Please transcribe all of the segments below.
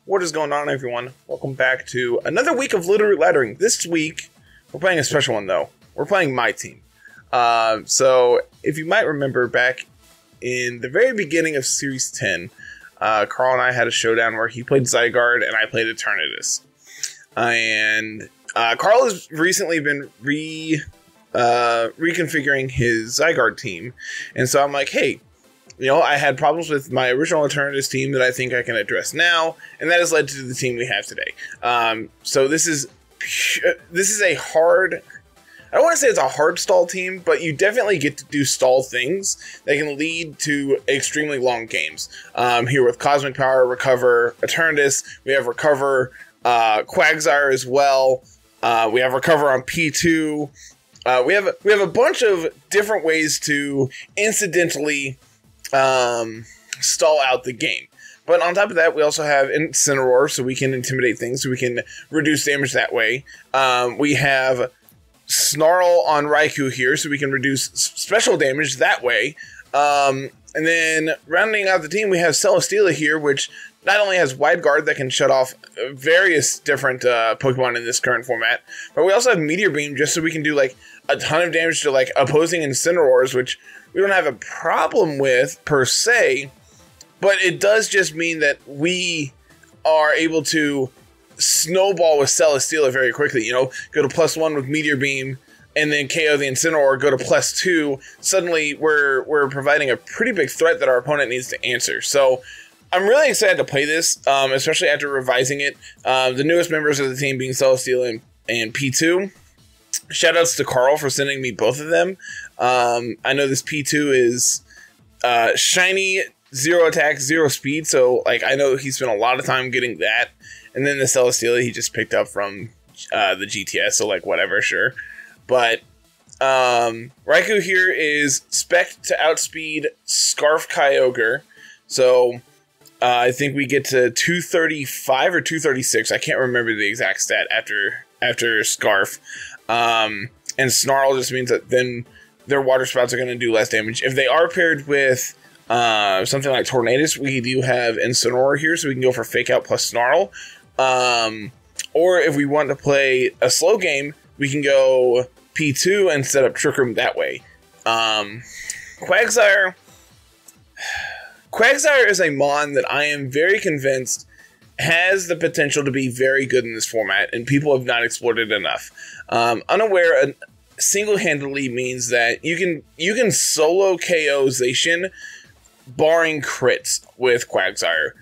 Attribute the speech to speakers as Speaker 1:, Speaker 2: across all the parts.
Speaker 1: What is going on, everyone? Welcome back to another week of Littleroot Laddering. This week, we're playing a special one, though. We're playing my team. So, if you might remember, back in the very beginning of Series 10, Carl and I had a showdown where he played Zygarde and I played Eternatus. And Carl has recently been reconfiguring his Zygarde team. And so I'm like, hey, you know, I had problems with my original Eternatus team that I think I can address now, and that has led to the team we have today. So this is a hard, I don't want to say it's a hard stall team, but you definitely get to do stall things that can lead to extremely long games. Here with Cosmic Power, Recover, Eternatus, we have Recover, Quagsire as well. We have Recover on P2. We have a bunch of different ways to incidentally stall out the game. But on top of that, we also have Incineroar, so we can intimidate things, so we can reduce damage that way. We have Snarl on Raikou here, so we can reduce special damage that way. And then rounding out the team, we have Celesteela here, which not only has Wide Guard that can shut off various different Pokemon in this current format, but we also have Meteor Beam just so we can do like a ton of damage to like opposing Incineroars, which we don't have a problem with per se, but it does just mean that we are able to snowball with Celesteela very quickly. You know, go to +1 with Meteor Beam and then KO the Incineroar, go to +2. Suddenly we're providing a pretty big threat that our opponent needs to answer. So I'm really excited to play this, especially after revising it. The newest members of the team being Celesteela and P2. Shoutouts to Carl for sending me both of them. I know this P2 is shiny, 0 attack, 0 speed, so like I know he spent a lot of time getting that. And then the Celesteela he just picked up from the GTS, so like whatever, sure. But Raikou here is spec to outspeed Scarf Kyogre, so I think we get to 235 or 236. I can't remember the exact stat after Scarf. And Snarl just means that then their water spouts are going to do less damage. If they are paired with something like Tornadus, we do have Incineroar here, so we can go for Fake Out plus Snarl. Or if we want to play a slow game, we can go P2 and set up Trick Room that way. Quagsire is a Mon that I am very convinced has the potential to be very good in this format, and people have not explored it enough. Unaware single-handedly means that you can solo KO Zacian, barring crits with Quagsire.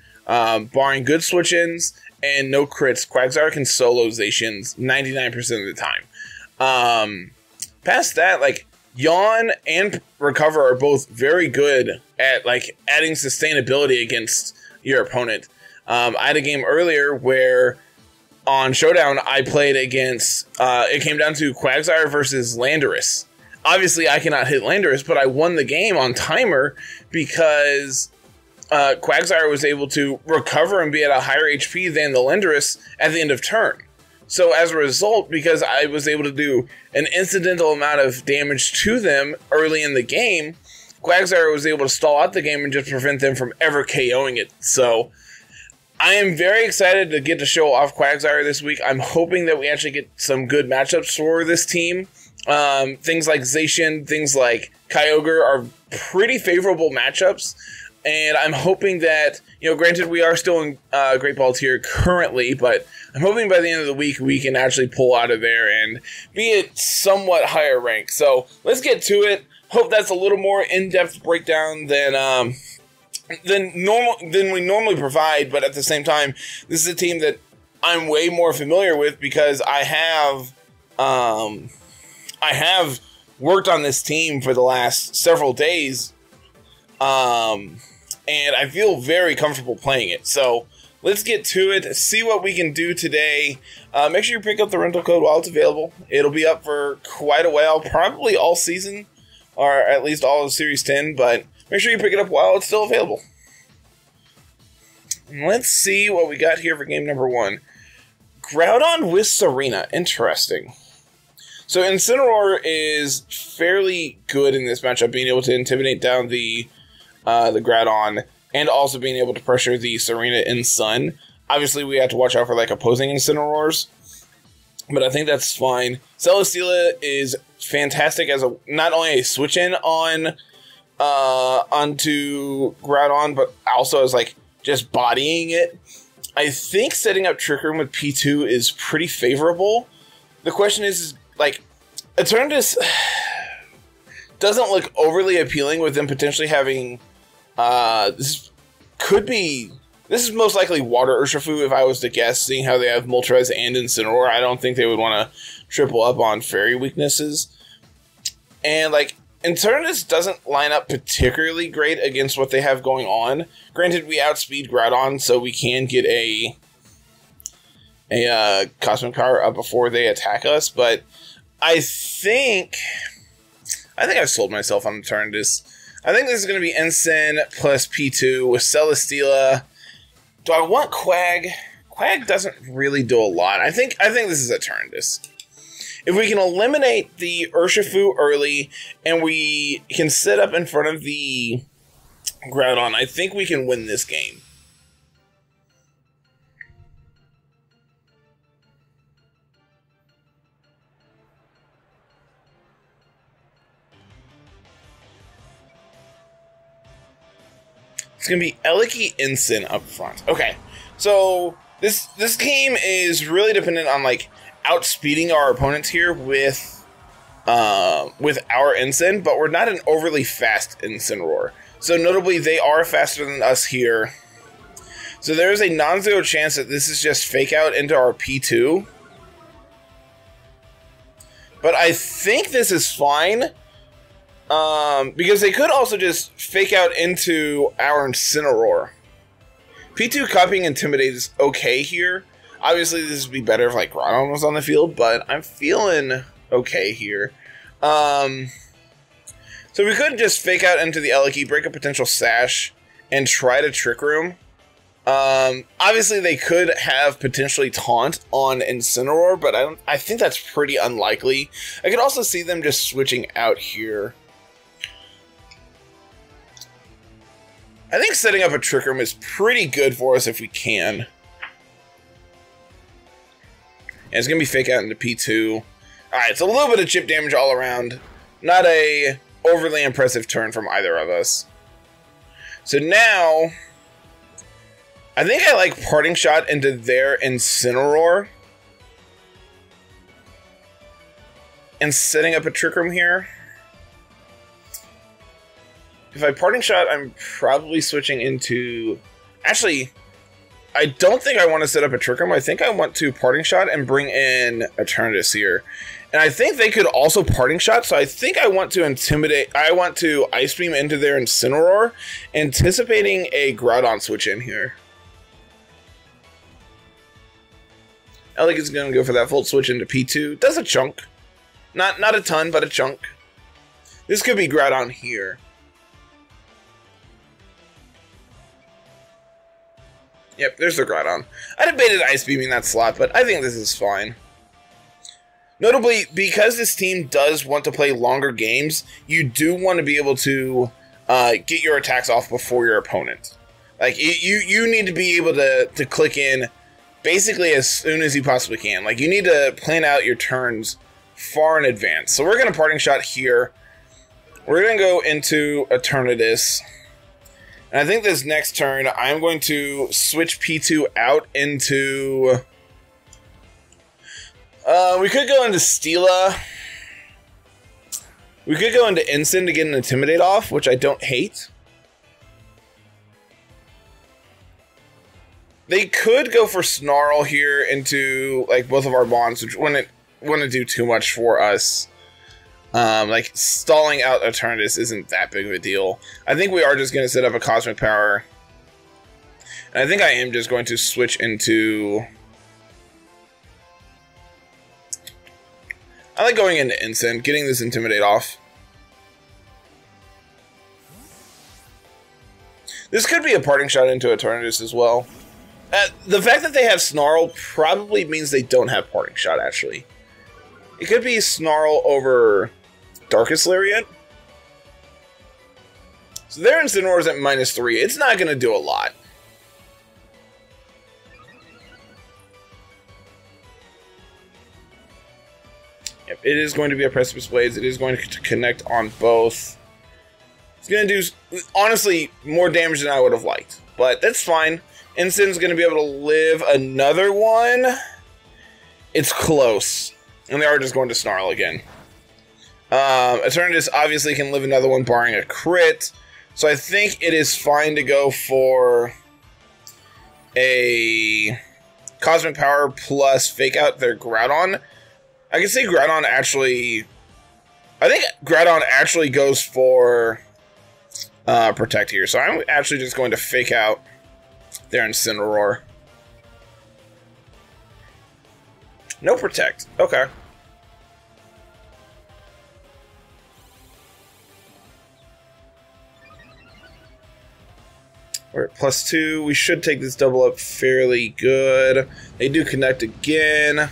Speaker 1: Barring good switch-ins and no crits, Quagsire can solo Zacians 99% of the time. Past that, like, Yawn and Recover are both very good at like adding sustainability against your opponent. I had a game earlier where on Showdown I played against, it came down to Quagsire versus Landorus. Obviously I cannot hit Landorus, but I won the game on timer because Quagsire was able to recover and be at a higher HP than the Landorus at the end of turn. So as a result, because I was able to do an incidental amount of damage to them early in the game, Quagsire was able to stall out the game and just prevent them from ever KOing it. So I am very excited to get to show off Quagsire this week. I'm hoping that we actually get some good matchups for this team. Things like Zacian, things like Kyogre are pretty favorable matchups. And I'm hoping that, you know, granted we are still in Great Ball tier currently, but I'm hoping by the end of the week we can actually pull out of there and be at somewhat higher rank. So let's get to it. Hope that's a little more in-depth breakdown than we normally provide, but at the same time, this is a team that I'm way more familiar with because I have worked on this team for the last several days. And I feel very comfortable playing it. So let's get to it, see what we can do today. Make sure you pick up the rental code while it's available. It'll be up for quite a while, probably all season, or at least all of Series 10, but make sure you pick it up while it's still available. Let's see what we got here for game number 1. Groudon with Serena. Interesting. So Incineroar is fairly good in this matchup, being able to intimidate down the Groudon, and also being able to pressure the Serena in Sun. Obviously, we have to watch out for like opposing Incineroars, but I think that's fine. Celesteela is fantastic as a not only a switch in on onto Groudon, but also as like just bodying it. I think setting up Trick Room with P2 is pretty favorable. The question is like, Eternatus doesn't look overly appealing with them potentially having, this is most likely Water Urshifu if I was to guess, seeing how they have Moltres and Incineroar. I don't think they would want to triple up on Fairy weaknesses. And like, Eternatus doesn't line up particularly great against what they have going on. Granted, we outspeed Groudon, so we can get a Cosmic Power up before they attack us, but I think I've sold myself on Eternatus. I think this is going to be Ensign plus P2 with Celesteela. Do I want Quag? Quag doesn't really do a lot. I think this is Eternatus. If we can eliminate the Urshifu early and we can sit up in front of the Groudon, I think we can win this game. It's going to be Eliki Ensign up front. Okay, so this game is really dependent on like outspeeding our opponents here with our Ensign, but we're not an overly fast Incineroar. So notably, they are faster than us here. So there is a non-zero chance that this is just fake out into our P2. But I think this is fine. Because they could also just fake out into our Incineroar. P2 copying Intimidate is okay here. Obviously, this would be better if like Groudon was on the field, but I'm feeling okay here. So we could just fake out into the Eliki, break a potential Sash, and try to Trick Room. Obviously, they could have potentially Taunt on Incineroar, but I think that's pretty unlikely. I could also see them just switching out here. I think setting up a Trick Room is pretty good for us if we can. And it's going to be fake out into P2. Alright, so a little bit of chip damage all around. Not a overly impressive turn from either of us. So now, I think I like Parting Shot into their Incineroar. And setting up a Trick Room here. If I Parting Shot, I'm probably switching into... Actually, I don't think I want to set up a Trick Room. I think I want to Parting Shot and bring in Eternatus here. And I think they could also Parting Shot, so I think I want to Intimidate... I want to Ice Beam into their Incineroar, anticipating a Groudon switch in here. Eliki is going to go for that Volt Switch into P2. Does a chunk. Not a ton, but a chunk. This could be Groudon here. Yep, there's the Groudon. I debated Ice Beaming that slot, but I think this is fine. Notably, because this team does want to play longer games, you do want to be able to get your attacks off before your opponent. Like, you need to be able to click in basically as soon as you possibly can. Like, you need to plan out your turns far in advance. So we're going to Parting Shot here. We're going to go into Eternatus. And I think this next turn, I'm going to switch P2 out into... we could go into Steela. We could go into Ensign to get an Intimidate off, which I don't hate. They could go for Snarl here into like both of our bonds, which wouldn't do too much for us. Like, stalling out Eternatus isn't that big of a deal. I think we are just going to set up a Cosmic Power. And I think I am just going to switch into... I like going into Ensign, getting this Intimidate off. This could be a Parting Shot into Eternatus as well. The fact that they have Snarl probably means they don't have Parting Shot, actually. It could be Snarl over Darkest Lariat. So their Incineroar is at -3. It's not going to do a lot. Yep, it is going to be a Precipice Blades. It is going to connect on both. It's going to do, honestly, more damage than I would have liked. But that's fine. Ensign's going to be able to live another one. It's close. And they are just going to Snarl again. Eternatus obviously can live another one barring a crit. So I think it is fine to go for a Cosmic Power plus fake out their Groudon. I can say Groudon actually... I think Groudon actually goes for Protect here. So I'm actually just going to fake out their Incineroar. No Protect. Okay. We're at +2. We should take this double up fairly good. They do connect again.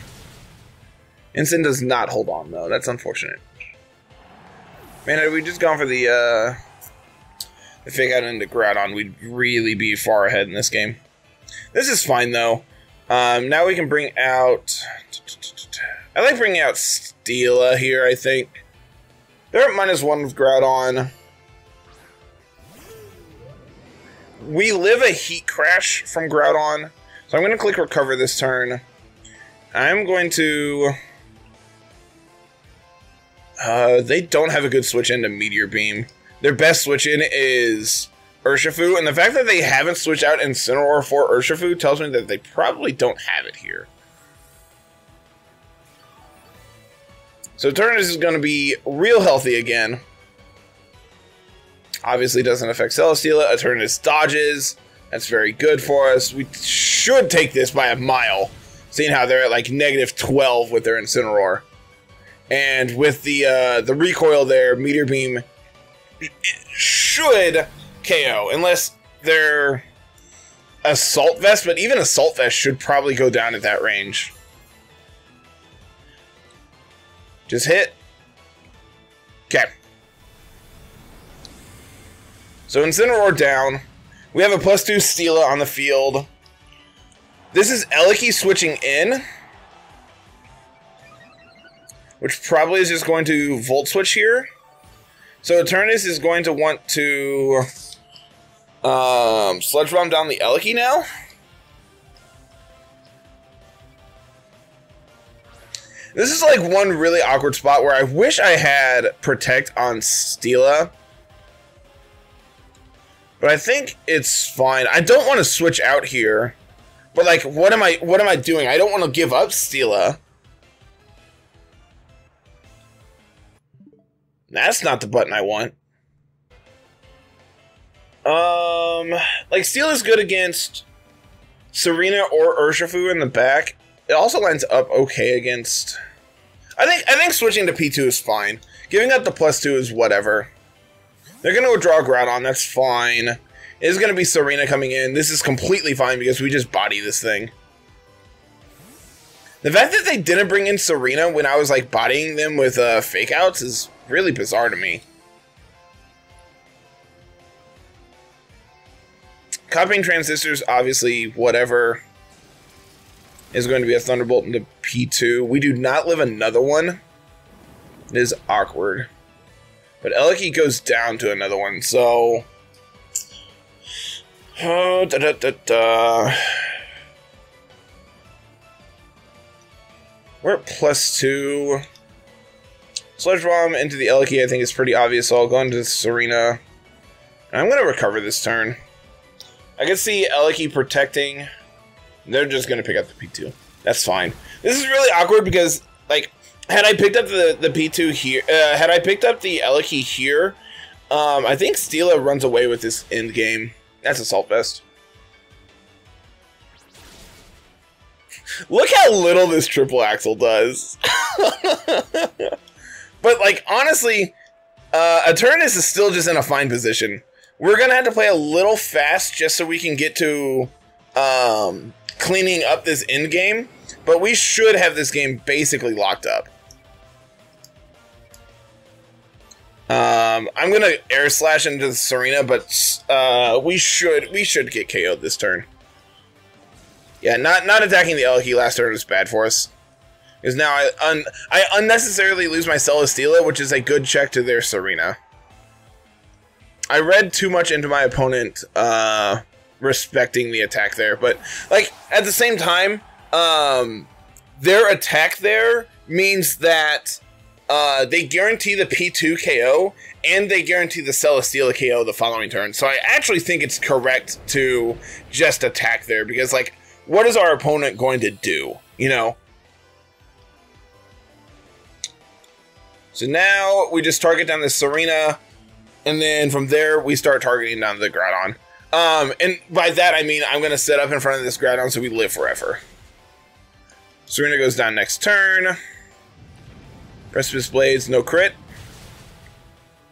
Speaker 1: Ensign does not hold on, though. That's unfortunate. Man, had we just gone for the fake out into Groudon, we'd really be far ahead in this game. This is fine, though. Now we can bring out... I like bringing out Steela here, I think. They're at -1 with Groudon. We live a Heat Crash from Groudon, so I'm going to click Recover this turn. I'm going to... they don't have a good switch into Meteor Beam. Their best switch in is Urshifu, and the fact that they haven't switched out Incineroar for Urshifu tells me that they probably don't have it here. So Eternatus is going to be real healthy again. Obviously doesn't affect Celesteela. Eternatus dodges. That's very good for us. We should take this by a mile, seeing how they're at like -12 with their Incineroar. And with the recoil there, Meteor Beam should KO, unless they're Assault Vest, but even Assault Vest should probably go down at that range. Just hit. Okay. So Incineroar down. We have a +2 Steela on the field. This is Eliki switching in, which probably is just going to Volt Switch here. So Eternatus is going to want to Sludge Bomb down the Eliki now. This is like one really awkward spot where I wish I had Protect on Steela. But I think it's fine. I don't want to switch out here. But like, what am I doing? I don't want to give up Steela. That's not the button I want. Like Steel is good against Serena or Urshifu in the back. It also lines up okay against... I think switching to P2 is fine. Giving up the +2 is whatever. They're going to withdraw Groudon, that's fine. It is going to be Serena coming in. This is completely fine because we just body this thing. The fact that they didn't bring in Serena when I was like bodying them with fake outs is really bizarre to me. Copying Transistors, obviously, whatever, is going to be a Thunderbolt into P2. We do not live another one. It is awkward. But Eliki goes down to another one, so... Oh, We're at +2. Sludge Bomb into the Eliki I think is pretty obvious, so I'll go into Serena. And I'm going to recover this turn. I can see Eliki protecting. They're just going to pick up the P2. That's fine. This is really awkward because, like, had I picked up the P2 here, had I picked up the Eliki here, I think Steela runs away with this end game. That's Assault Vest. Look how little this triple axle does. But, like, honestly, Eternatus is still just in a fine position. We're going to have to play a little fast just so we can get to cleaning up this end game. But we should have this game basically locked up. I'm going to Air Slash into the Serena, but we should get KO'd this turn. Yeah, not attacking the Eliki last turn was bad for us. Because now I unnecessarily lose my Celesteela, which is a good check to their Serena. I read too much into my opponent respecting the attack there, but like at the same time, their attack there means that they guarantee the P2 KO and they guarantee the Celesteela KO the following turn. So I actually think it's correct to just attack there because, like, what is our opponent going to do? You know? So now we just target down the Serena, and then from there we start targeting down the Groudon. And by that I mean I'm going to set up in front of this Groudon so we live forever. Serena goes down next turn. Precipice Blades, no crit.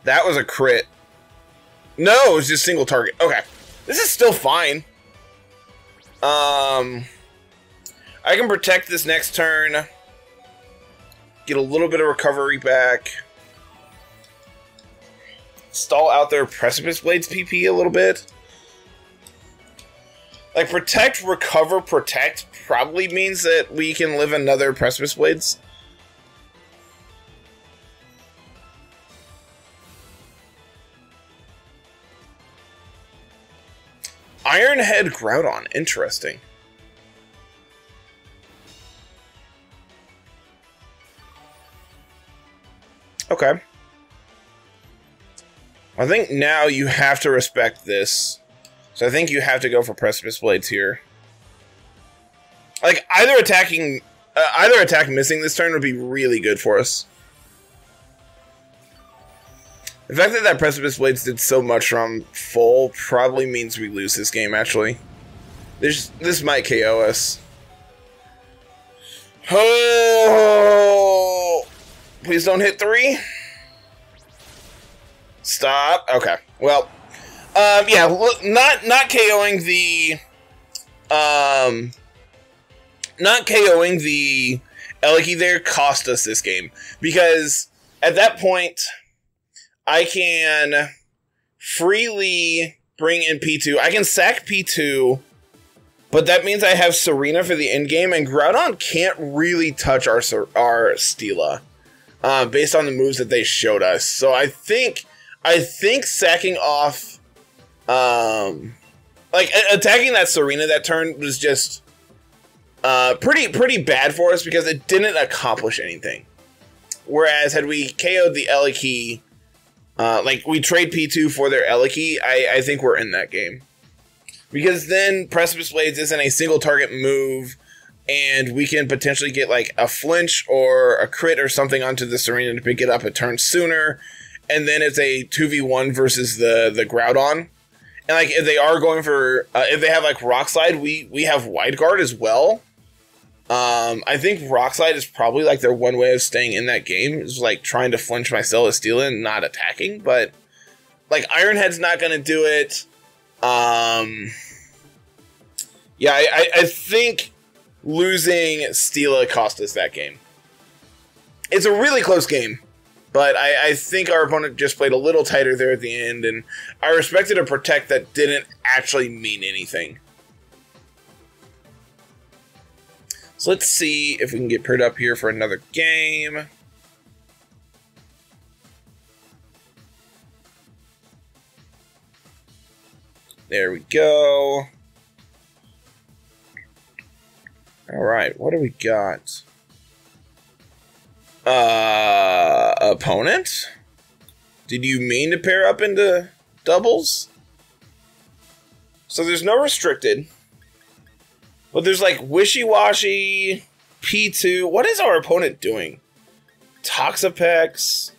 Speaker 1: That was a crit. No, it was just single target. Okay. This is still fine. I can protect this next turn. Get a little bit of recovery back. Stall out their Precipice Blades PP a little bit. Like, protect, recover, protect probably means that we can live another Precipice Blades. Ironhead Groudon, interesting. Okay. I think now you have to respect this. So I think you have to go for Precipice Blades here. Like, either attack missing this turn would be really good for us. The fact that that Precipice Blades did so much from full probably means we lose this game, actually. This might KO us. Oh! Please don't hit 3. Stop. Okay. Well, yeah, not KOing the Eliki there cost us this game, because at that point I can freely bring in P2. I can sack P2, but that means I have Serena for the end game, and Groudon can't really touch our Steela based on the moves that they showed us. So I think sacking off, like attacking that Serena that turn was just pretty bad for us because it didn't accomplish anything. Whereas had we KO'd the Eliki, like we trade P2 for their Eliki, I think we're in that game. Because then Precipice Blades isn't a single target move, and we can potentially get like a flinch or a crit or something onto the Serena to pick it up a turn sooner. And then it's a 2v1 versus the Groudon. And like if they are going for, if they have like Rock Slide, we have Wide Guard as well. I think Rock Slide is probably like their one way of staying in that game, is like trying to flinch my Celesteela and not attacking. But like Ironhead's not going to do it. Yeah, I think losing Steela cost us that game. It's a really close game, but I think our opponent just played a little tighter there at the end, and I respected a protect that didn't actually mean anything. So let's see if we can get paired up here for another game. There we go. All right, what do we got? Opponent? Did you mean to pair up into doubles? So there's no restricted. But there's like Wishy-Washy, P2. What is our opponent doing? Toxapex,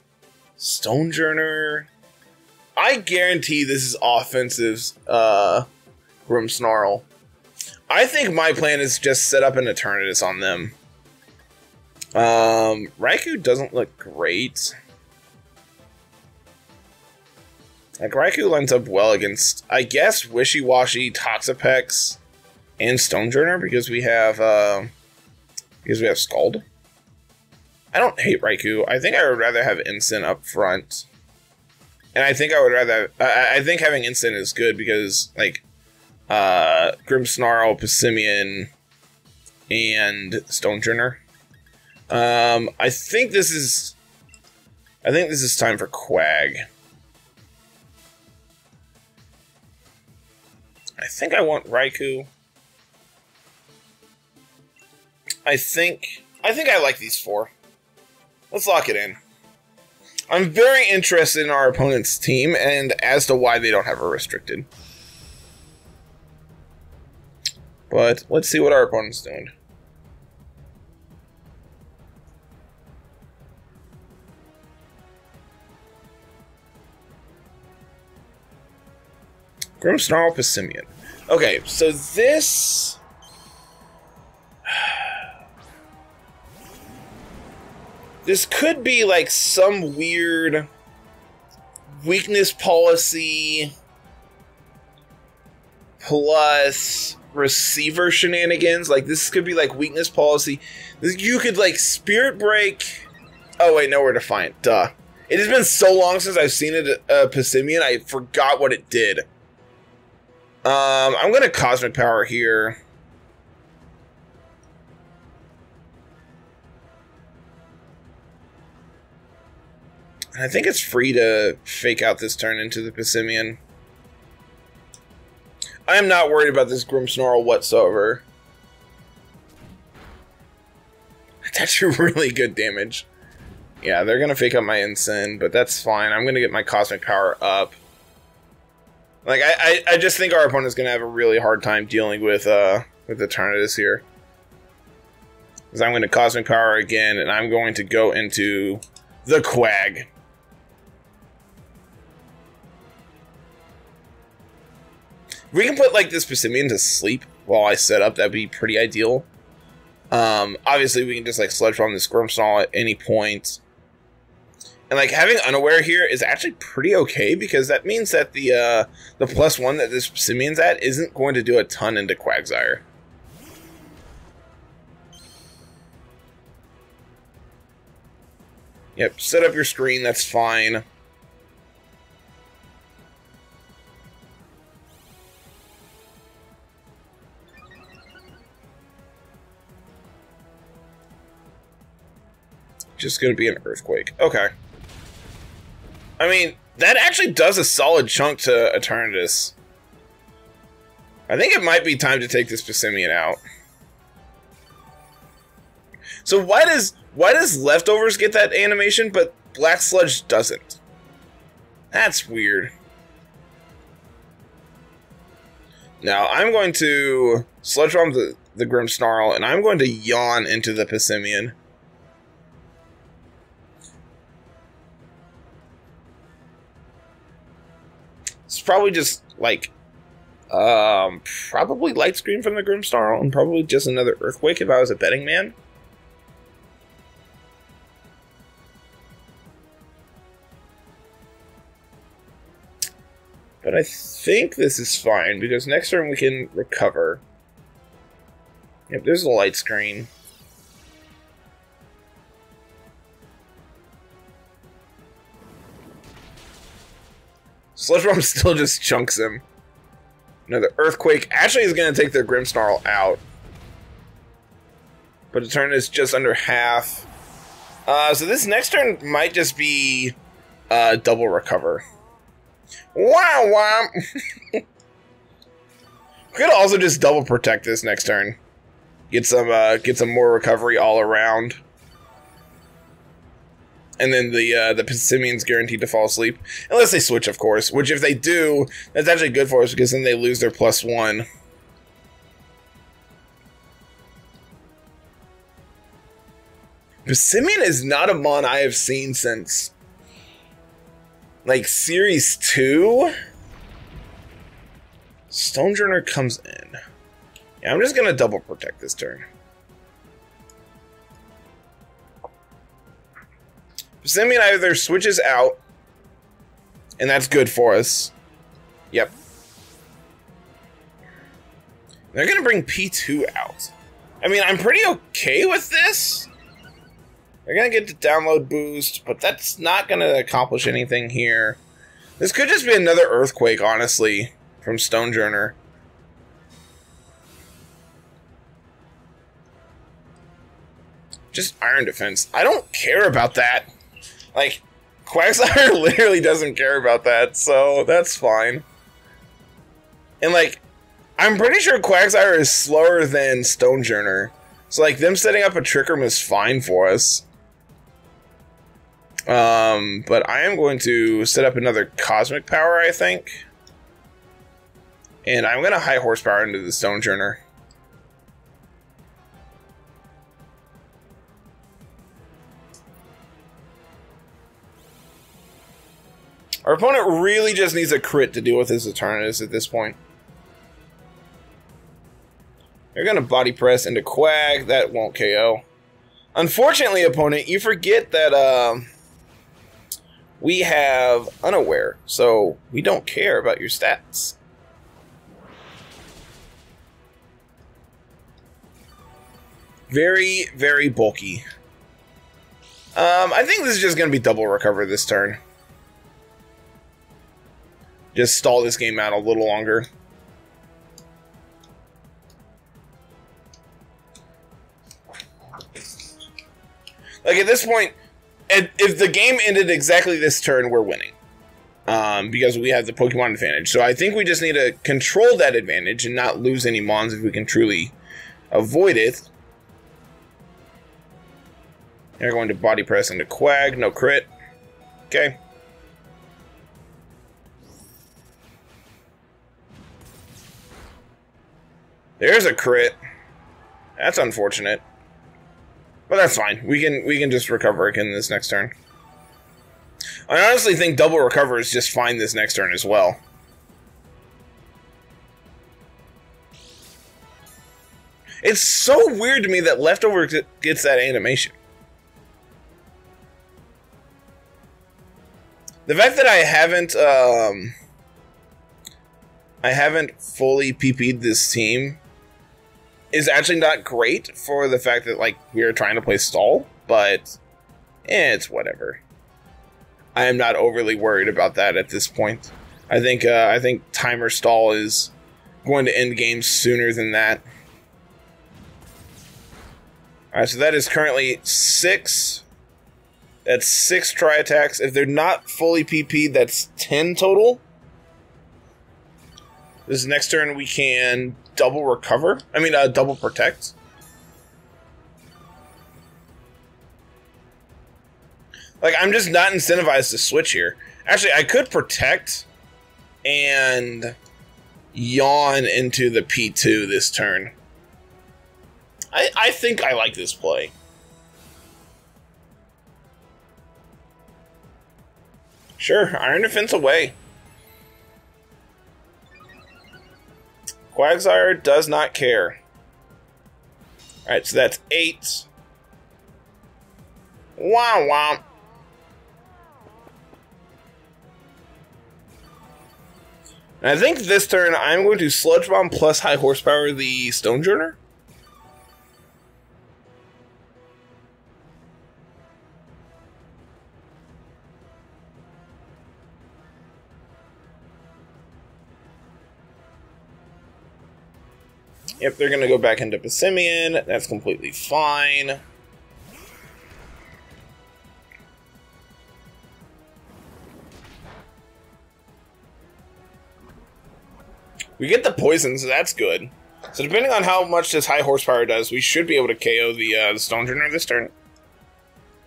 Speaker 1: Stonejourner. I guarantee this is offensive Grimmsnarl. I think my plan is just set up an Eternatus on them. Raikou doesn't look great. Like, Raikou lines up well against, I guess, Wishy-Washy, Toxapex, and Stonejourner because we have Scald. I don't hate Raikou. I think I would rather have Instant up front. And I think I would rather... I think having Instant is good because, like, Grimmsnarl, Passimian, and Stonejourner. I think this is time for Quag. I think I want Raikou. I think I like these 4. Let's lock it in. I'm very interested in our opponent's team and as to why they don't have a restricted. But let's see what our opponent's doing. Grimmsnarl Passimian. Okay, so this... This could be like some weird weakness policy plus receiver shenanigans. Like this could be like weakness policy. You could like Spirit Break. Oh wait, no, we're Defiant. Duh. It has been so long since I've seen it Passimian, I forgot what it did. I'm gonna Cosmic Power here. I think it's free to fake out this turn into the Passimian. I am not worried about this Grimmsnarl whatsoever. That's actually really good damage. Yeah, they're going to fake out my Incin, but that's fine. I'm going to get my Cosmic Power up. Like, I just think our opponent's going to have a really hard time dealing with Eternatus here. Because I'm going to Cosmic Power again, and I'm going to go into the Quag. If we can put, like, this Passimian to sleep while I set up, that'd be pretty ideal. Obviously, we can just, like, Sludge Bomb this Grimmsnarl at any point. And, like, having Unaware here is actually pretty okay, because that means that the +1 that this Passimian's at isn't going to do a ton into Quagsire. Yep, set up your screen, that's fine. Just gonna be an Earthquake. Okay. I mean, that actually does a solid chunk to Eternatus. I think it might be time to take this Passimian out. So why does Leftovers get that animation, but Black Sludge doesn't? That's weird. Now, I'm going to Sludge Bomb the Grimmsnarl, and I'm going to Yawn into the Passimian. It's probably just, like, probably Light Screen from the Grimmsnarl, and probably just another Earthquake if I was a betting man. But I think this is fine, because next turn we can recover. Yep, there's a Light Screen. Sludge Bomb still just chunks him. Another Earthquake actually is going to take their Grimmsnarl out. But the turn is just under half. So this next turn might just be double recover. Wow, wow. We could also just double protect this next turn. Get some more recovery all around. And then the Passimian's guaranteed to fall asleep. Unless they switch, of course. Which, if they do, that's actually good for us, because then they lose their +1. Passimian is not a mon I have seen since, like, Series 2? Stonejourner comes in. Yeah, I'm just going to double protect this turn. Passimian either switches out, and that's good for us. Yep. They're going to bring P2 out. I mean, I'm pretty okay with this. They're going to get the download boost, but that's not going to accomplish anything here. This could just be another Earthquake, honestly, from Stonejourner. Just Iron Defense. I don't care about that. Like, Quagsire literally doesn't care about that, so that's fine. And, like, I'm pretty sure Quagsire is slower than Stonejourner. So, like, them setting up a Trick Room is fine for us. But I am going to set up another Cosmic Power, I think. And I'm going to High Horsepower into the Stonejourner. Our opponent really just needs a crit to deal with his Eternatus at this point. You're going to Body Press into Quag. That won't KO. Unfortunately, opponent, you forget that we have Unaware, so we don't care about your stats. Very, very bulky. I think this is just going to be double recover this turn. Just stall this game out a little longer. Like, at this point, if the game ended exactly this turn, we're winning. Because we have the Pokemon advantage. So I think we just need to control that advantage and not lose any Mons if we can truly avoid it. They're going to Body Press into Quag. No crit. Okay. There's a crit. That's unfortunate. But that's fine. We can just recover again this next turn. I honestly think double recover is just fine this next turn as well. It's so weird to me that Leftover gets that animation. The fact that I haven't fully PP'd this team is actually not great for the fact that, like, we are trying to play stall, but it's whatever. I am not overly worried about that at this point. I think timer stall is going to end games sooner than that. Alright, so that is currently 6. That's 6 tri-attacks. If they're not fully PP'd, that's 10 total. This next turn we can double recover. I mean, double protect. Like, I'm just not incentivized to switch here. Actually, I could protect and yawn into the P2 this turn. I think I like this play. Sure, Iron Defense away. Quagsire does not care. Alright, so that's 8. Wow, wow. And I think this turn I'm going to Sludge Bomb plus High Horsepower the Stonejourner. Yep, they're going to go back into Passimian. That's completely fine. We get the poison, so that's good. So depending on how much this High Horsepower does, we should be able to KO the Stonejourner this turn.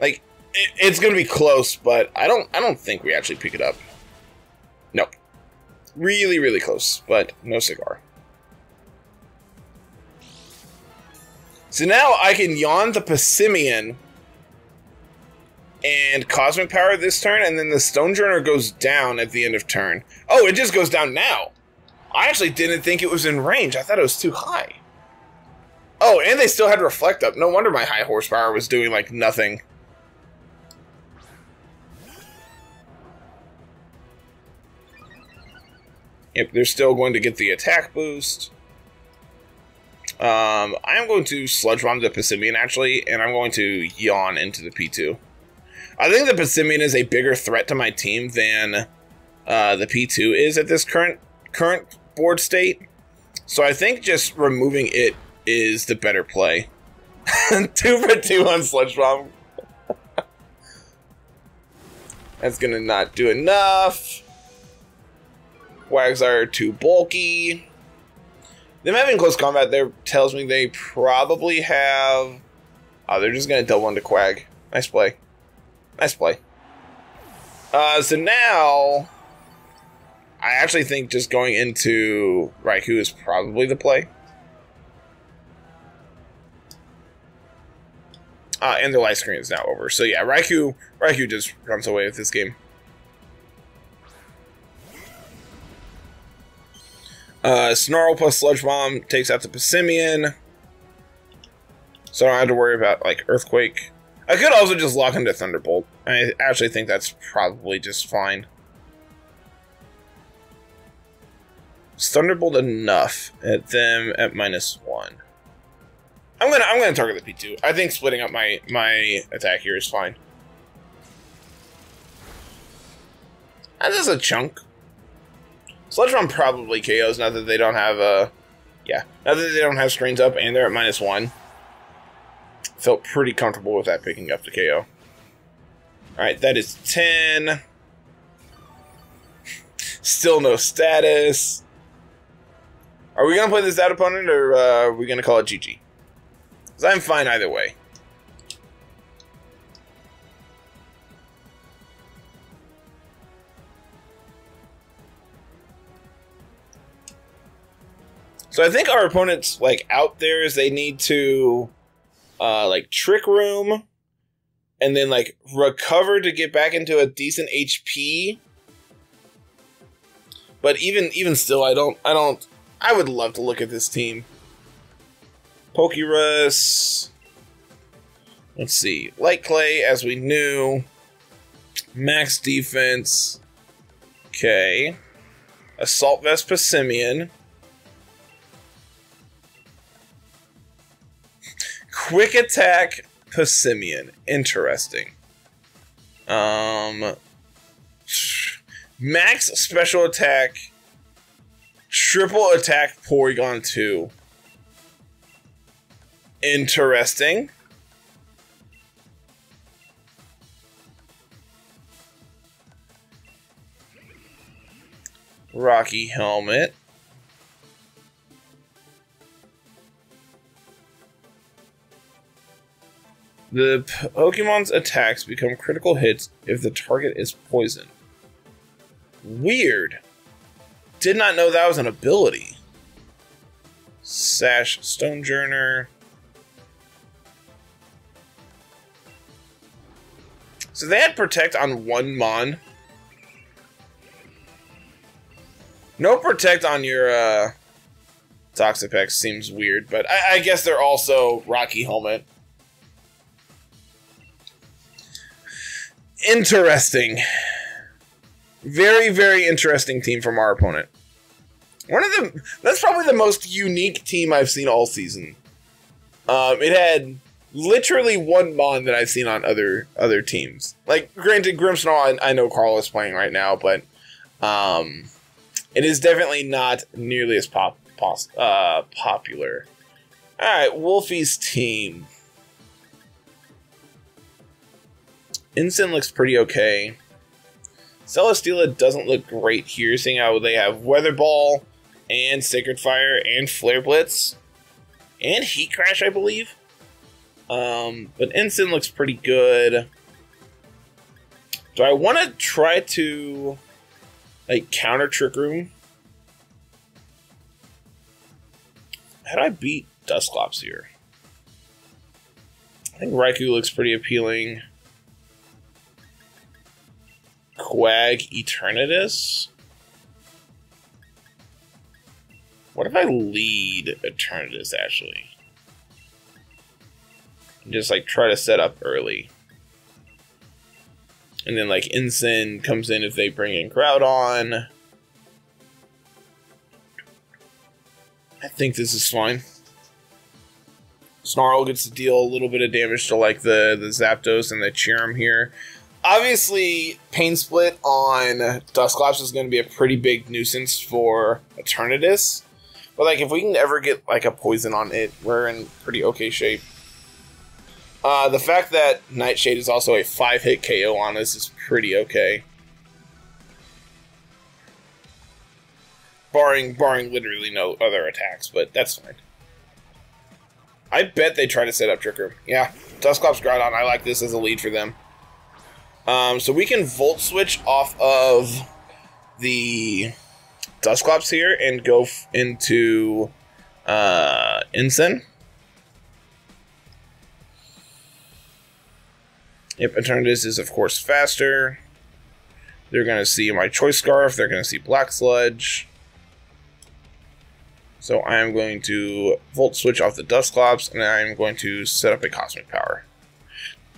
Speaker 1: Like, it's going to be close, but I don't think we actually pick it up. Nope. Really, really close, but no cigar. So now I can yawn the Passimian and Cosmic Power this turn, and then the Stonejourner goes down at the end of turn. Oh, it just goes down now. I actually didn't think it was in range. I thought it was too high. Oh, and they still had Reflect up. No wonder my High Horsepower was doing, like, nothing. Yep, they're still going to get the attack boost. I'm going to Sludge Bomb the Passimian, actually, and I'm going to yawn into the P2. I think the Passimian is a bigger threat to my team than the P2 is at this current board state. So I think just removing it is the better play. 2 for 2 on Sludge Bomb. That's gonna not do enough. Wags are too bulky. Them having close combat there tells me they probably have... Oh, they're just gonna double into Quag. Nice play. Nice play. So now... I actually think just going into Raikou is probably the play. And their light screen is now over. So yeah, Raikou just runs away with this game. Snarl plus Sludge Bomb takes out the Passimian. So I don't have to worry about, like, Earthquake. I could also just lock into Thunderbolt. I actually think that's probably just fine. Is Thunderbolt enough at them at -1? I'm gonna target the P2. I think splitting up my attack here is fine. That is a chunk. Sludge Bomb probably KOs now that they don't have now that they don't have screens up and they're at -1. Felt pretty comfortable with that picking up the KO. Alright, that is 10. Still no status. Are we gonna play this out opponent or are we gonna call it GG? Because I'm fine either way. So I think our opponents, like, out there is they need to, like, Trick Room, and then, like, recover to get back into a decent HP. But even still, I would love to look at this team. Pokerus. Let's see. Light Clay, as we knew. Max defense. Okay. Assault Vest Passimian. Quick attack Passimian. Interesting. Max special attack. Triple attack Porygon 2. Interesting. Rocky Helmet. The Pokemon's attacks become critical hits if the target is poisoned. Weird. Did not know that was an ability. Sash Stonejourner. So they had Protect on one Mon. No Protect on your Toxapex seems weird, but I guess they're also Rocky Helmet. Interesting. Very, very interesting team from our opponent. That's probably the most unique team I've seen all season. It had literally one Mon that I've seen on other teams. Like, granted, Grimmsnarl, I know Carl is playing right now, but it is definitely not nearly as popular. Alright, Wolfie's team. Instant looks pretty okay. Celesteela doesn't look great here, seeing how they have Weather Ball and Sacred Fire and Flare Blitz and Heat Crash, I believe. But Instant looks pretty good. Do I want to try to, like, counter Trick Room? How do I beat Dusclops here? I think Raikou looks pretty appealing. Quag Eternatus? What if I lead Eternatus, actually? And just, like, try to set up early. And then, like, Ensign comes in if they bring in Groudon. I think this is fine. Snarl gets to deal a little bit of damage to, like, the Zapdos and the Cherim here. Obviously, Pain Split on Dusclops is going to be a pretty big nuisance for Eternatus. But, like, if we can ever get, like, a poison on it, we're in pretty okay shape. The fact that Nightshade is also a 5-hit KO on us is pretty okay. Barring literally no other attacks, but that's fine. I bet they try to set up Trick Room. Yeah, Dusclops Groudon, I like this as a lead for them. So we can Volt Switch off of the Dusclops here and go into Ensign. Yep, Eternatus is of course faster. They're going to see my Choice Scarf. They're going to see Black Sludge. So I am going to Volt Switch off the Dusclops, and I am going to set up a Cosmic Power.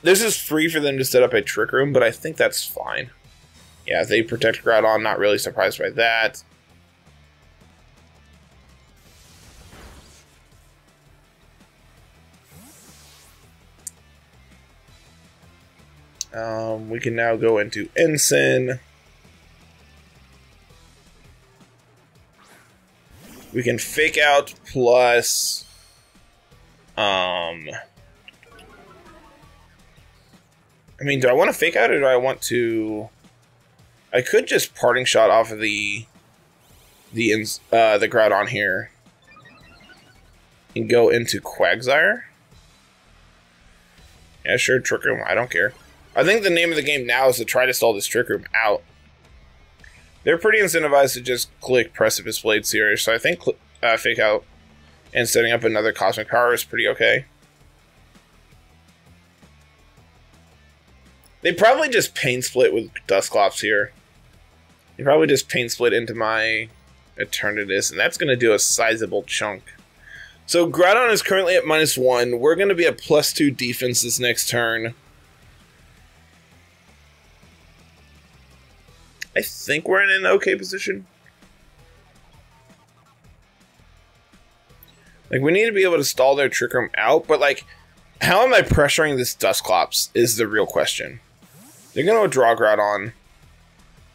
Speaker 1: This is free for them to set up a Trick Room, but I think that's fine. Yeah, they protect Groudon, not really surprised by that. We can now go into Ensign. We can Fake Out plus... I mean, do I want to Fake Out or do I want to... I could just Parting Shot off of the Groudon here. And go into Quagsire. Yeah, sure, Trick Room, I don't care. I think the name of the game now is to try to stall this Trick Room out. They're pretty incentivized to just click Precipice Blade Series, so I think Fake Out and setting up another Cosmic Power is pretty okay. They probably just Pain Split with Dusclops here. They probably just Pain Split into my Eternatus, and that's going to do a sizable chunk. So Groudon is currently at -1. We're going to be at +2 defense this next turn. I think we're in an okay position. Like, we need to be able to stall their Trick Room out, but, like, how am I pressuring this Dusclops is the real question. They're going to draw Groudon.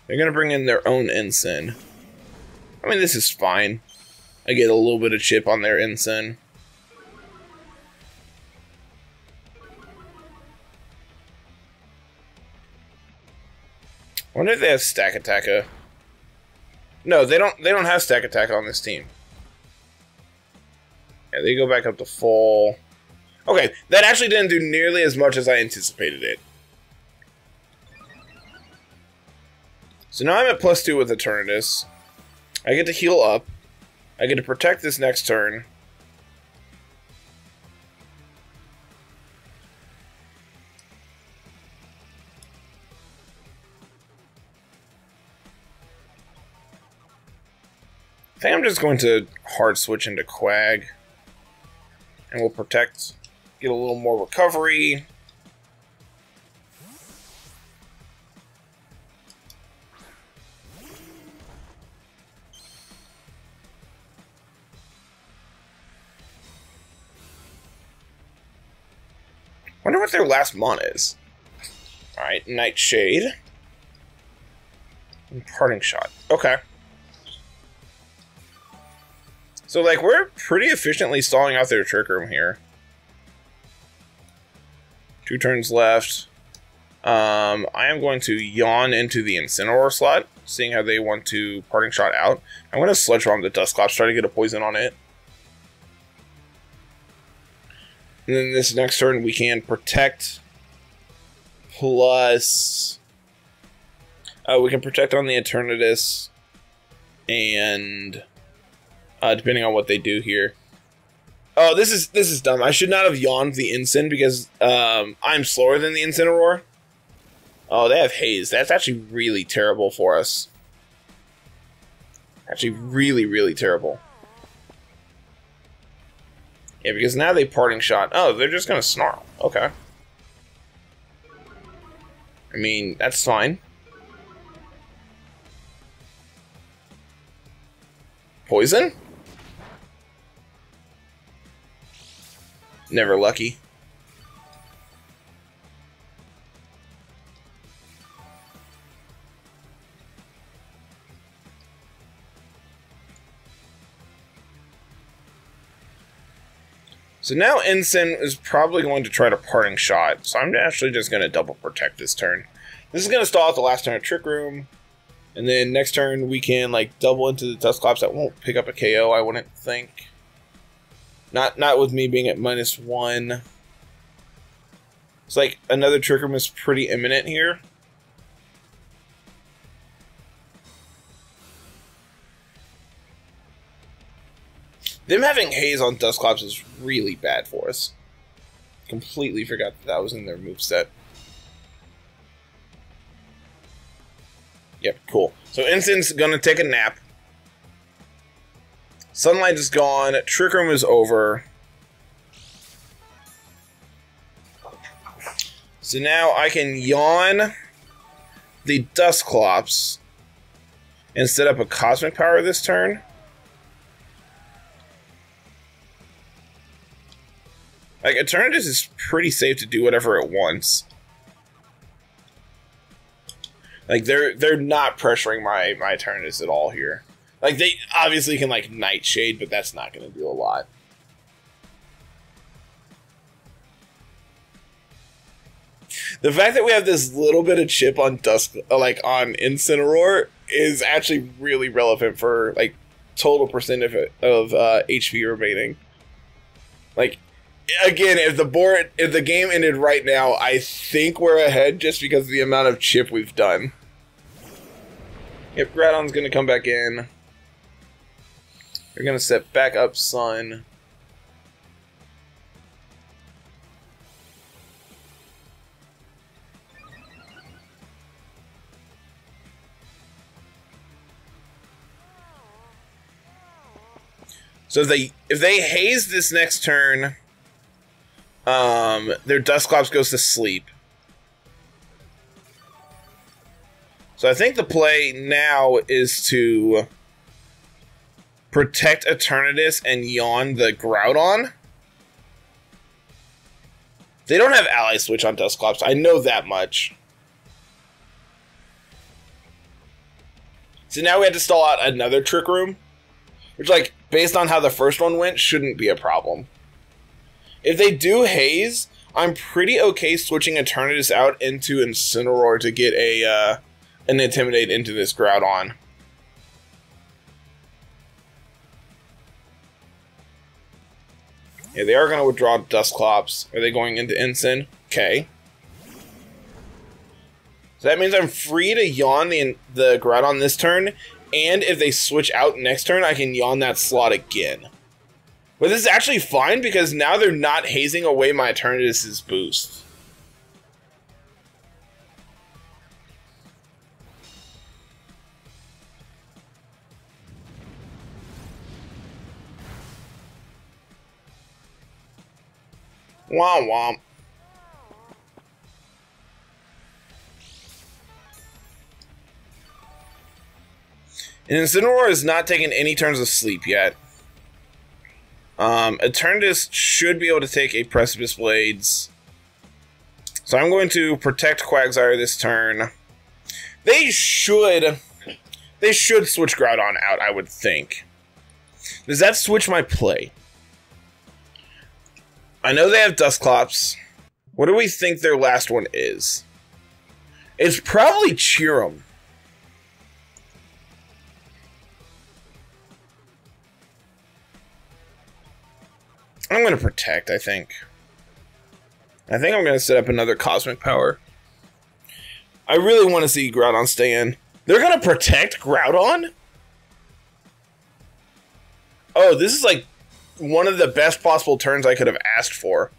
Speaker 1: They're going to bring in their own Ensign. I mean, this is fine. I get a little bit of chip on their Ensign. I wonder if they have Stack Attacker. No, they don't have Stack Attack on this team. Yeah, they go back up to full. Okay, that actually didn't do nearly as much as I anticipated it. So now I'm at +2 with Eternatus. I get to heal up. I get to protect this next turn. I think I'm just going to hard switch into Quag. And we'll protect, get a little more recovery. Wonder what their last mana is. Alright, Nightshade. And Parting Shot. Okay. So, like, we're pretty efficiently stalling out their Trick Room here. 2 turns left. I am going to yawn into the Incineroar slot, seeing how they want to Parting Shot out. I'm going to Sludge Bomb the Dusclops, try to get a poison on it. And then this next turn we can Protect plus... we can Protect on the Eternatus and... depending on what they do here. Oh, this is dumb. I should not have yawned the Ensign because I'm slower than the Incineroar. Oh, they have Haze. That's actually really terrible for us. Actually, really, really terrible. Yeah, because now they Parting Shot. Oh, they're just going to Snarl. Okay. I mean, that's fine. Poison? Never lucky. So now Ensign is probably going to try to Parting Shot. So I'm actually just going to double protect this turn. This is going to stall out the last turn of Trick Room. And then next turn we can like double into the Dusclops. That won't pick up a KO, I wouldn't think. Not with me being at -1. It's like another Trick Room is pretty imminent here. Them having Haze on Dusclops is really bad for us. Completely forgot that was in their moveset. Yep, cool. So Ensign's gonna take a nap. Sunlight is gone. Trick Room is over. So now I can yawn the Dusclops and set up a Cosmic Power this turn. Like, Eternatus is pretty safe to do whatever it wants. Like, they're not pressuring my Eternatus at all here. Like, they obviously can, like, Nightshade, but that's not going to do a lot. The fact that we have this little bit of chip on on Incineroar is actually really relevant for, like, total percent of HP remaining. Like, again, if the game ended right now, I think we're ahead just because of the amount of chip we've done. Yep, Groudon's gonna come back in. We're gonna set back up Sun. So if they haze this next turn, their Dusclops goes to sleep. So I think the play now is to protect Eternatus and yawn the Groudon. They don't have Ally Switch on Dusclops, I know that much. So now we have to stall out another Trick Room, which, like, based on how the first one went, shouldn't be a problem. If they do Haze, I'm pretty okay switching Eternatus out into Incineroar to get an Intimidate into this Groudon. Yeah, they are going to withdraw Dusclops. Are they going into Ensign? Okay. So that means I'm free to yawn the Groudon this turn, and if they switch out next turn, I can yawn that slot again. But this is actually fine because now they're not hazing away my Eternatus' boost. Womp womp. And Incineroar is not taking any turns of sleep yet. Eternatus should be able to take a Precipice Blades. So I'm going to protect Quagsire this turn. They should switch Groudon out, I would think. Does that switch my play? I know they have Dusclops. What do we think their last one is? It's probably Cheerum. I'm going to protect, I think. I'm going to set up another Cosmic Power. I really want to see Groudon stay in. They're going to protect Groudon? Oh, this is like one of the best possible turns I could have asked for.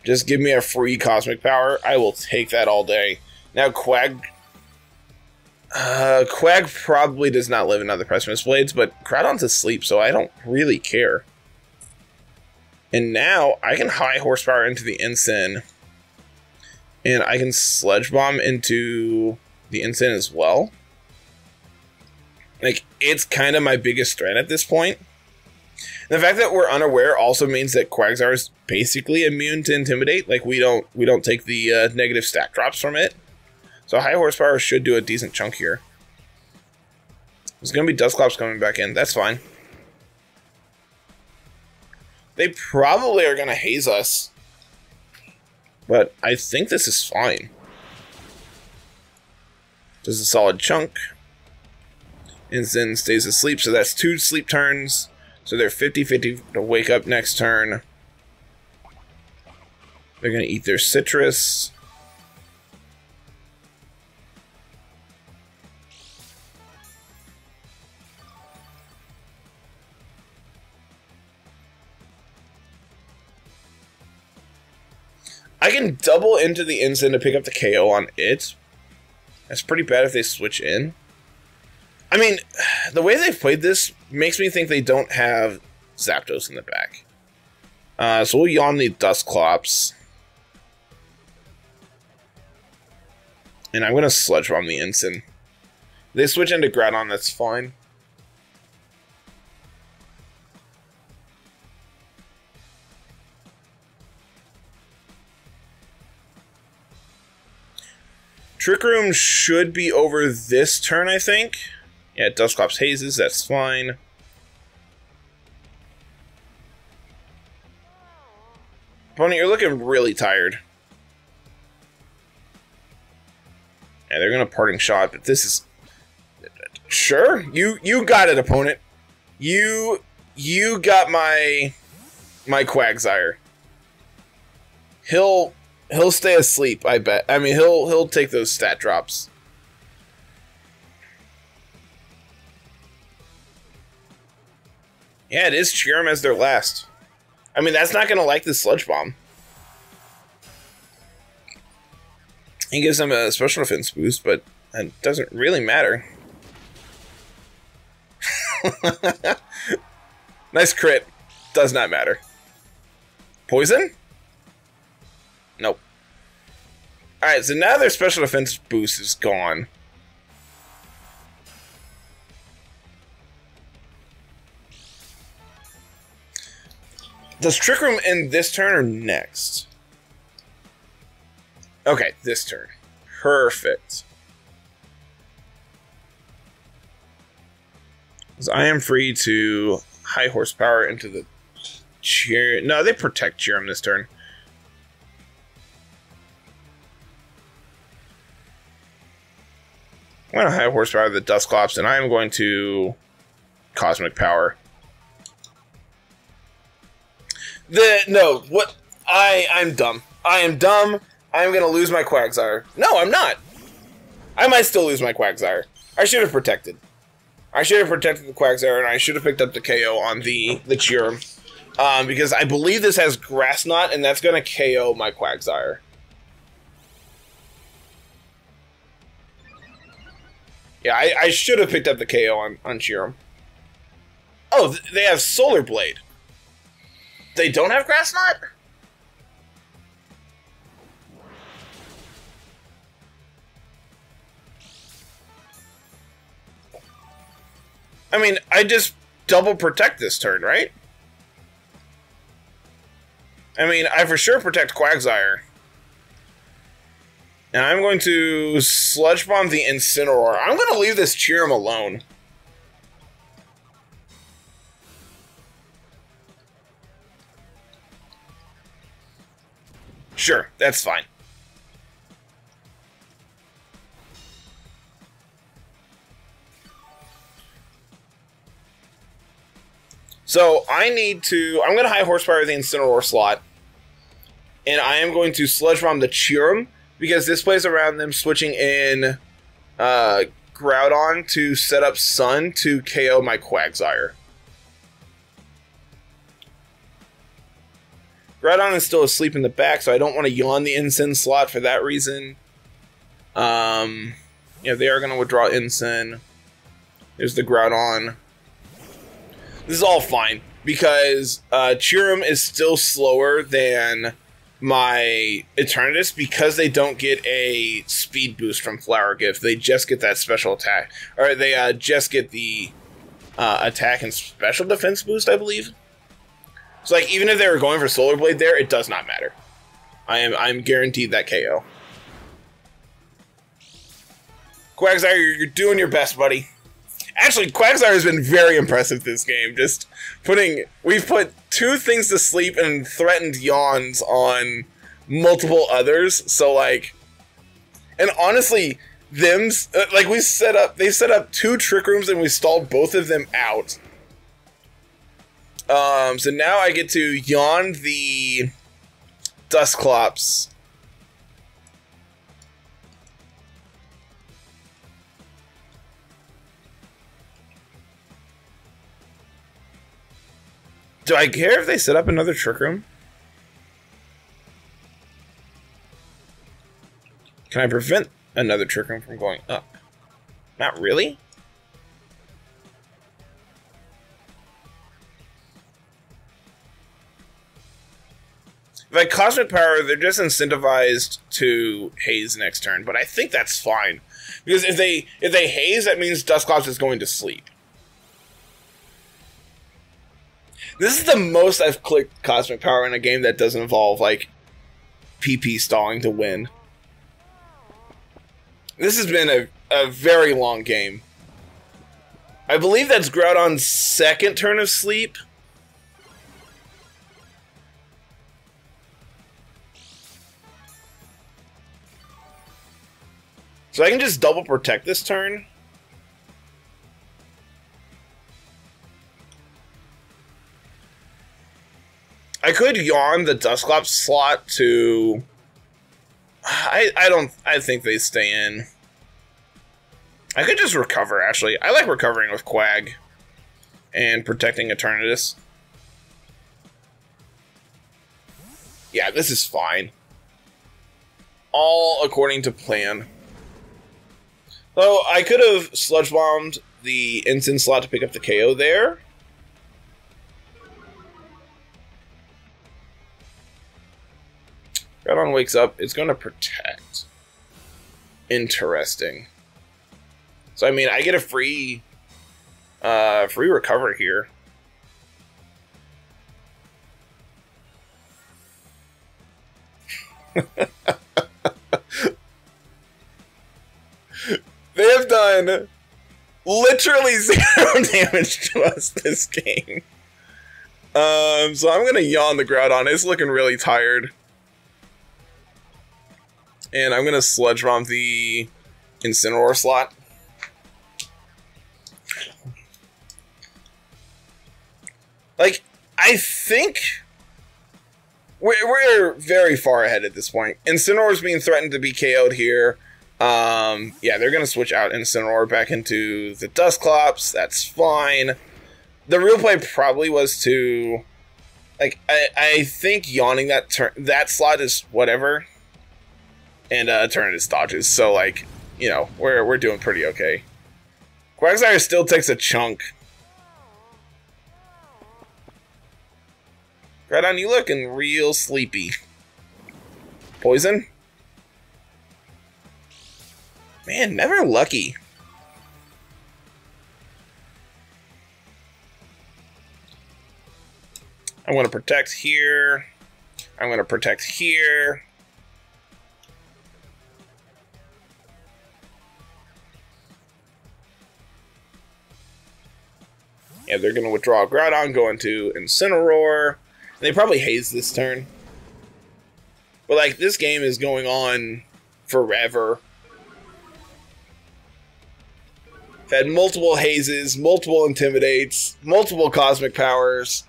Speaker 1: Just give me a free Cosmic Power. I will take that all day. Now Quag probably does not live in other Precipice Blades, but Groudon's asleep, so I don't really care. And now I can high horsepower into the Ensign. And I can Sludge Bomb into the Ensign as well. Like, it's kind of my biggest threat at this point. The fact that we're unaware also means that Quagsire is basically immune to Intimidate. Like, we don't take the negative stat drops from it. So high horsepower should do a decent chunk here. There's going to be Dusclops coming back in. That's fine. They probably are going to haze us. But I think this is fine. Does a solid chunk. Ensign stays asleep, so that's 2 sleep turns. So they're 50-50 to wake up next turn. They're going to eat their citrus. I can double into the Ensign to pick up the KO on it. That's pretty bad if they switch in. I mean, the way they've played this makes me think they don't have Zapdos in the back. So we'll yawn the Dusclops. And I'm going to Sludge Bomb the Ensign. If they switch into Groudon, that's fine. Trick Room should be over this turn, I think. Yeah, Dusclops hazes, that's fine. Opponent, you're looking really tired. Yeah, they're gonna Parting Shot, but this is... Sure, you got it, opponent. You got my Quagsire. He'll stay asleep, I bet. I mean, he'll take those stat drops. Yeah, it is Cheer 'em as their last. I mean, that's not going to like the Sludge Bomb. He gives them a special defense boost, but it doesn't really matter. Nice crit. Does not matter. Poison? Nope. Alright, so now their special defense boost is gone. Does Trick Room end this turn or next? Okay, this turn. Perfect. So I am free to high horsepower into the Cheer. No, they protect Cheer 'em this turn. I'm going to high horsepower the Dusclops, and I am going to Cosmic Power. I'm dumb. I am dumb. I am going to lose my Quagsire. No, I'm not. I might still lose my Quagsire. I should have protected. I should have protected the Quagsire, and I should have picked up the KO on the Cheer 'em. Because I believe this has Grass Knot, and that's going to KO my Quagsire. Yeah, I should have picked up the KO on Cheer 'em. Oh, they have Solar Blade. They don't have Grass Knot? I mean, I just double protect this turn, right? I mean, I for sure protect Quagsire. And I'm going to Sludge Bomb the Incineroar. I'm going to leave this Cheer 'em alone. Sure, that's fine. So I'm going to high horsepower the Incineroar slot. And I am going to Sludge Bomb the Cheer 'em, because this plays around them switching in Groudon to set up Sun to KO my Quagsire. Groudon is still asleep in the back, so I don't want to yawn the Ensign slot for that reason. Yeah, they are going to withdraw Ensign. There's the Groudon. This is all fine, because Cheer 'em is still slower than my Eternatus, because they don't get a speed boost from Flower Gift. They just get that special attack. Or they just get the attack and special defense boost, I believe. So, like, even if they were going for Solar Blade there, it does not matter. I'm guaranteed that KO. Quagsire, you're doing your best, buddy. Actually, Quagsire has been very impressive this game. Just we've put 2 things to sleep and threatened yawns on multiple others. So like, and honestly, they set up 2 trick rooms and we stalled both of them out. So now I get to yawn the Dusclops. Do I care if they set up another trick room? Can I prevent another trick room from going up? Not really? Like Cosmic Power, they're just incentivized to haze next turn, but I think that's fine. Because if they haze, that means Dusclops is going to sleep. This is the most I've clicked Cosmic Power in a game that doesn't involve, like, PP stalling to win. This has been a very long game. I believe that's Groudon's 2nd turn of sleep. So I can just double protect this turn. I could yawn the Dusclops slot to... I think they stay in. I could just recover, actually. I like recovering with Quag and protecting Eternatus. Yeah, this is fine. All according to plan. So I could have Sludge Bombed the Instant slot to pick up the KO there. Groudon wakes up. It's going to protect. Interesting. So, I mean, I get a free recover here. They have done literally 0 damage to us this game. So I'm going to yawn the Groudon. It's looking really tired. And I'm going to Sludge Bomb the Incineroar slot. Like, I think we're very far ahead at this point. Incineroar's being threatened to be KO'd here. Yeah, they're going to switch out Incineroar back into the Dusclops. That's fine. The real play probably was to... Like, I think yawning that slot is whatever. And Eternatus dodges, so like, you know, we're doing pretty okay. Quagsire still takes a chunk. Groudon, you looking real sleepy. Poison? Man, never lucky. I'm going to protect here. I'm going to protect here. Yeah, they're going to withdraw Groudon, go into Incineroar. They probably haze this turn. But, like, this game is going on forever. I've had multiple hazes, multiple intimidates, multiple cosmic powers.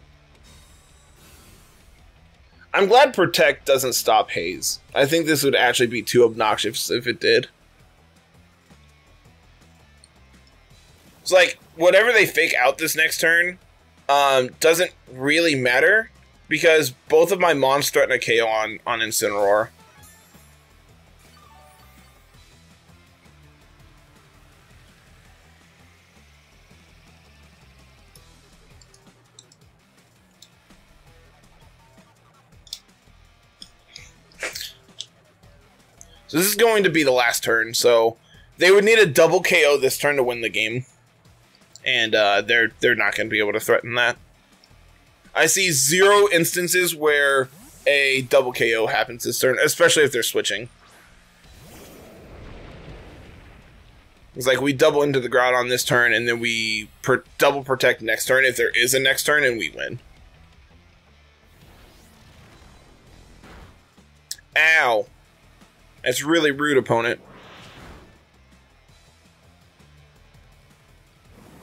Speaker 1: I'm glad Protect doesn't stop haze. I think this would actually be too obnoxious if it did. It's like, whatever they fake out this next turn doesn't really matter because both of my mons threaten a KO on Incineroar. So this is going to be the last turn, so they would need a double KO this turn to win the game. And they're not going to be able to threaten that. I see 0 instances where a double KO happens this turn, especially if they're switching. It's like we double into the ground on this turn, and then we double protect next turn if there is a next turn, and we win. Ow. That's really rude, opponent.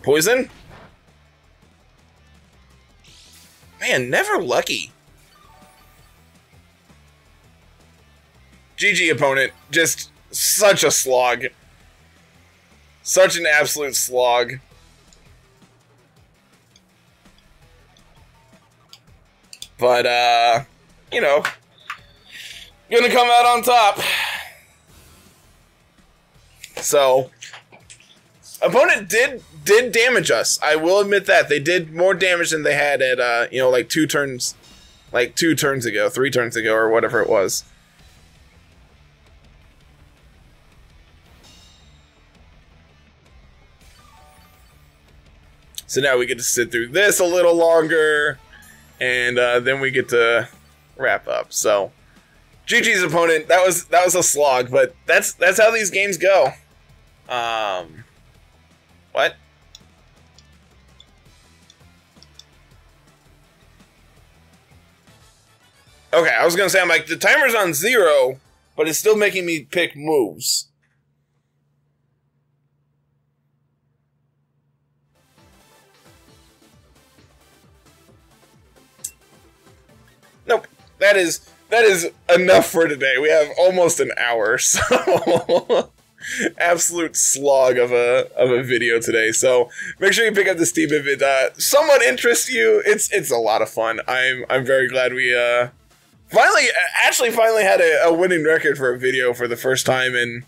Speaker 1: Poison? Man, never lucky. GG, opponent. Just such a slog. Such an absolute slog. But, you know, gonna come out on top. So, opponent did damage us. I will admit that. They did more damage than they had at, you know, like 3 turns ago, or whatever it was. So now we get to sit through this a little longer, and then we get to wrap up. So, GG's, opponent. That was a slog, but that's how these games go. What? Okay, I was gonna say, I'm like, the timer's on 0, but it's still making me pick moves. Nope. That is enough for today. We have almost an hour, so absolute slog of a video today. So make sure you pick up this team if it somewhat interests you. It's a lot of fun. I'm very glad we finally had a winning record for a video for the first time in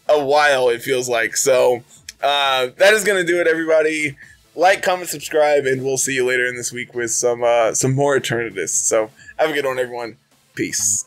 Speaker 1: a while, it feels like. So that is gonna do it, everybody. Like, comment, subscribe, and we'll see you later in this week with some more Eternatus. So have a good one, everyone. Peace.